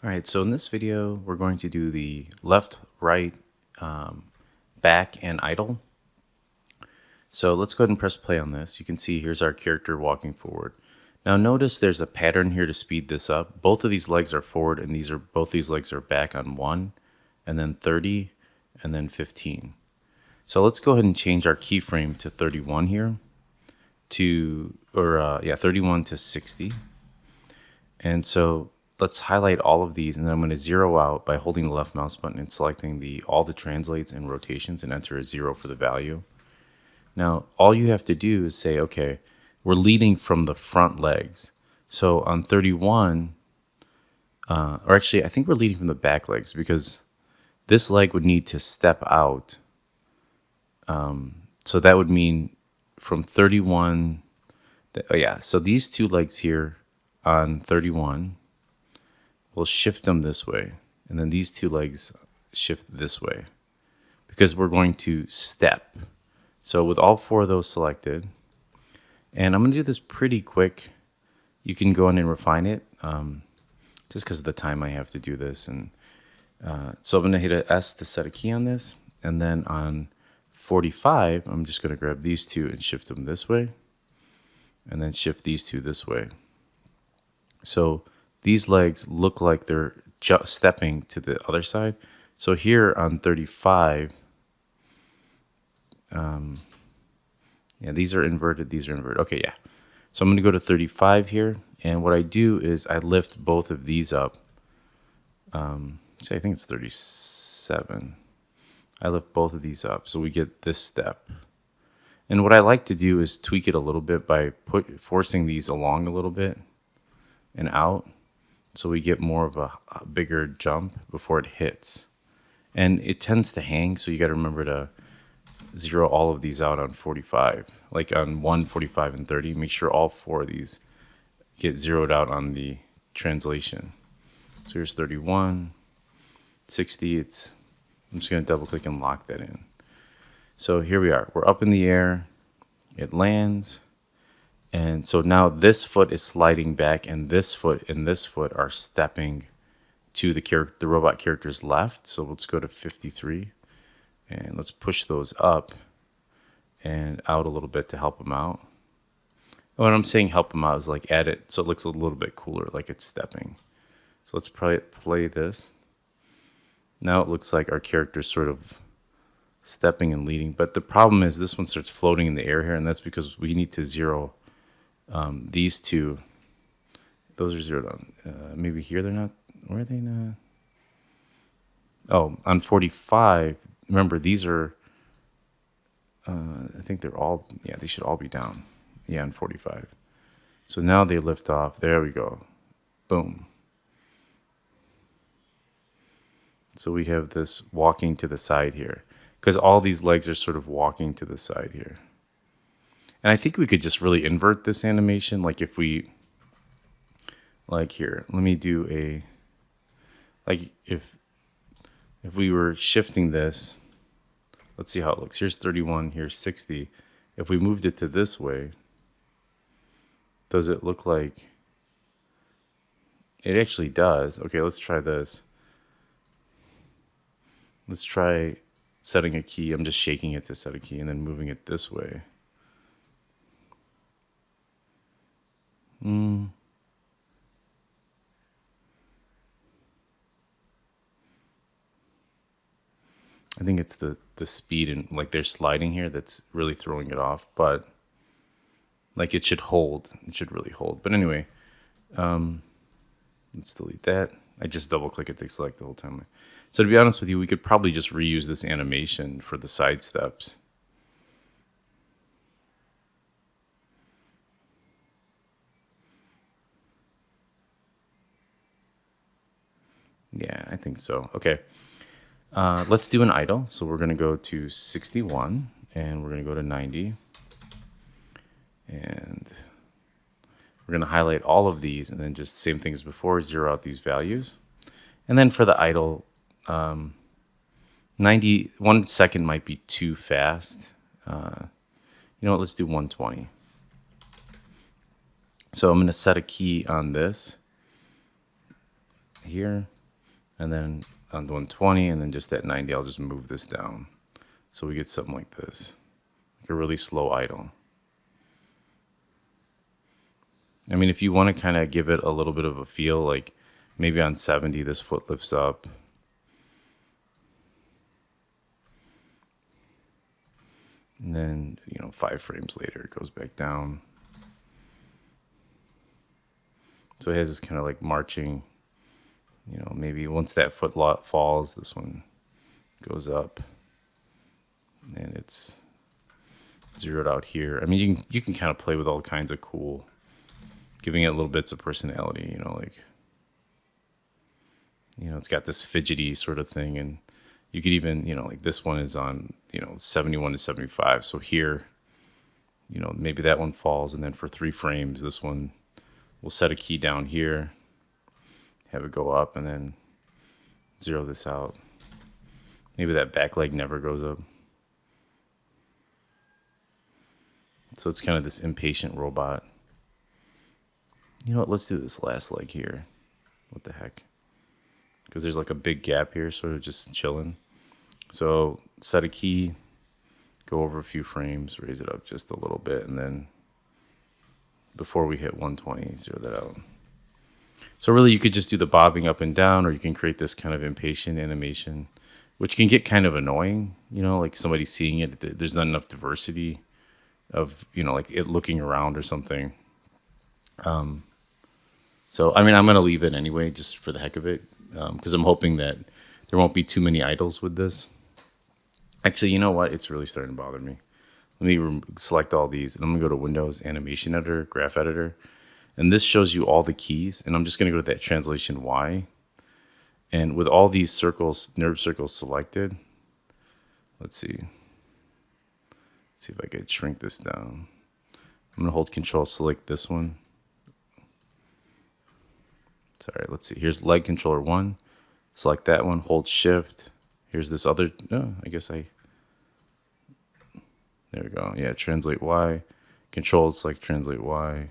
All right, so in this video, we're going to do the left, right, back, and idle. So let's go ahead and press play on this. You can see here's our character walking forward. Now notice there's a pattern here to speed this up. Both of these legs are forward, and both these legs are back on 1, and then 30, and then 15. So let's go ahead and change our keyframe to 31 here, 31 to 60. And so let's highlight all of these, and then I'm going to zero out by holding the left mouse button and selecting all the translates and rotations and enter a 0 for the value. Now, all you have to do is say, okay, we're leading from the front legs. So on 31, or actually, I think we're leading from the back legs because this leg would need to step out. So that would mean from 31, so these two legs here on 31, we'll shift them this way. And then these two legs shift this way because we're going to step. So with all four of those selected, and I'm going to do this pretty quick. You can go in and refine it just because of the time I have to do this. And so I'm going to hit a S to set a key on this. And then on 45, I'm just going to grab these two and shift them this way. And then shift these two this way. So these legs look like they're just stepping to the other side. So here on 35, these are inverted, these are inverted. Okay, yeah. So I'm going to go to 35 here, and what I do is I lift both of these up. I think it's 37. I lift both of these up, so we get this step. And what I like to do is tweak it a little bit by forcing these along a little bit and out, so we get more of a bigger jump before it hits. And it tends to hang, so you got to remember to zero all of these out on 45, like on 1, 45, and 30. Make sure all four of these get zeroed out on the translation. So here's 31, 60. I'm just going to double click and lock that in. So here we are. We're up in the air. It lands. And so now this foot is sliding back, and this foot and this foot are stepping to the robot character's left. So let's go to 53. And let's push those up and out a little bit to help them out. And when I'm saying help them out is like add it so it looks a little bit cooler, like it's stepping. So let's play this. Now it looks like our character's sort of stepping and leading. But the problem is this one starts floating in the air here, and that's because we need to zero these two. Those are zeroed on. Maybe here they're not. Where are they not? Oh, on 45. Remember, these are, I think they're all, they should all be down. Yeah, on 45. So now they lift off. There we go. Boom. So we have this walking to the side here because all these legs are sort of walking to the side here. And I think we could just really invert this animation. Like if we, like here, let me do if we were shifting this, let's see how it looks. Here's 31, here's 60. If we moved it to this way, does it look like, it actually does. Okay, let's try this. Let's try setting a key. I'm just shaking it to set a key and then moving it this way. I think it's the speed and like they're sliding here that's really throwing it off, but like it should hold. It should really hold. But anyway, let's delete that. I just double click it to select the whole time. So to be honest with you, we could probably just reuse this animation for the side steps. Yeah, I think so. Okay. Let's do an idle. So we're going to go to 61 and we're going to go to 90. And we're going to highlight all of these and then just same thing as before, zero out these values. And then for the idle, 1 second might be too fast. You know what, let's do 120. So I'm going to set a key on this. here, and then on 120, and then just at 90, I'll just move this down. So we get something like this, like a really slow idle. I mean, if you want to kind of give it a little bit of a feel, like maybe on 70, this foot lifts up. And then, 5 frames later, it goes back down. So it has this kind of like marching, maybe once that foot falls, this one goes up. And it's zeroed out here. I mean, you can kind of play with all kinds of cool, giving it little bits of personality, it's got this fidgety sort of thing. And you could even, like this one is on, 71 to 75. So here, maybe that one falls. And then for 3 frames, this one will set a key down here, have it go up, and then zero this out. Maybe that back leg never goes up. So it's kind of this impatient robot. You know what? Let's do this last leg here. What the heck? Because there's like a big gap here, sort of just chilling. So set a key, go over a few frames, raise it up just a little bit, and then before we hit 120, zero that out. So really you could just do the bobbing up and down, or you can create this kind of impatient animation, which can get kind of annoying, like somebody seeing it. There's not enough diversity of, like it looking around or something. So, I mean, I'm going to leave it anyway, just for the heck of it, because I'm hoping that there won't be too many idles with this. Actually, you know what? It's really starting to bother me. Let me select all these, and I'm going to go to Windows Animation Editor, Graph Editor. And this shows you all the keys, and I'm just going to go to that translation Y. And with all these circles, nerve circles selected, let's see. Let's see if I could shrink this down. I'm going to hold Control, select this one. Sorry, let's see. Here's leg controller 1. Select that one, hold Shift. Here's this other, there we go. Yeah, translate Y. Control, select translate Y.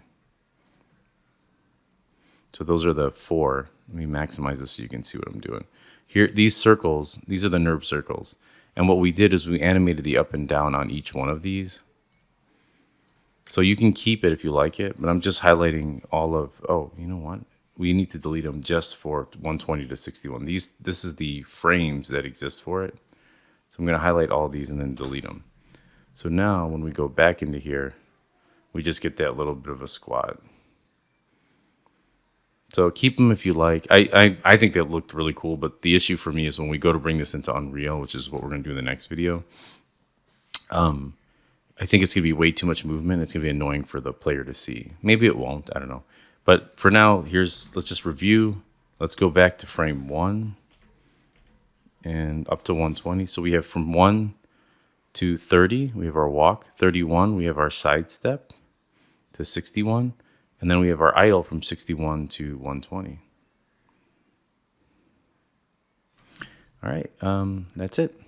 So those are the 4. Let me maximize this so you can see what I'm doing. Here, these circles, these are the nerve circles. And what we did is we animated the up and down on each one of these. So you can keep it if you like it, but I'm just highlighting all of, you know what? We need to delete them just for 120 to 61. This is the frames that exist for it. So I'm going to highlight all these and then delete them. So now when we go back into here, we just get that little bit of a squat. So keep them if you like. I think they looked really cool, but the issue for me is when we go to bring this into Unreal, which is what we're going to do in the next video, I think it's going to be way too much movement. It's going to be annoying for the player to see. Maybe it won't. I don't know. But for now, let's just review. Let's go back to frame 1 and up to 120. So we have from 1 to 30, we have our walk. 31, we have our side step to 61. And then we have our idle from 61 to 120. All right, that's it.